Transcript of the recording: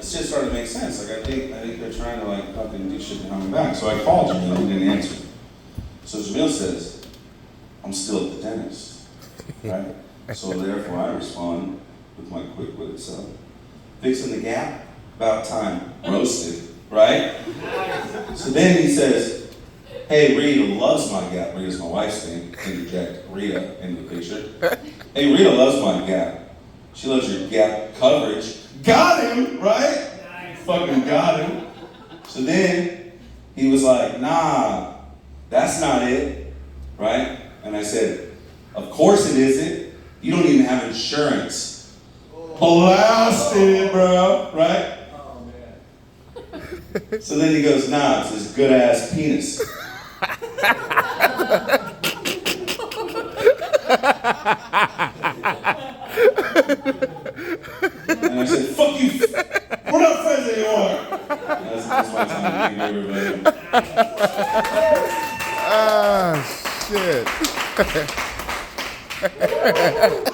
this just started to make sense. Like, I think they're trying to, like, fucking do shit behind my back. So I called Jamil, he didn't answer. So Jamil says, I'm still at the dentist, right? So therefore I respond with my quick-witted self. Fixing the gap, about time, roasted, right? So then he says, hey, Rita loves my gap. Rita's my wife's name. Interject Rita into the picture. Hey, Rita loves my gap. She loves your gap coverage. Got him, right? Nice. Fucking got him. So then he was like, nah, that's not it, right? And I said, of course it isn't. You don't even have insurance. Blasted, bro, right? Oh, man. So then he goes, nah, it's this good ass penis. And I said, fuck you, we're not friends anymore. That's my time. Thank you, everybody. Ah, shit.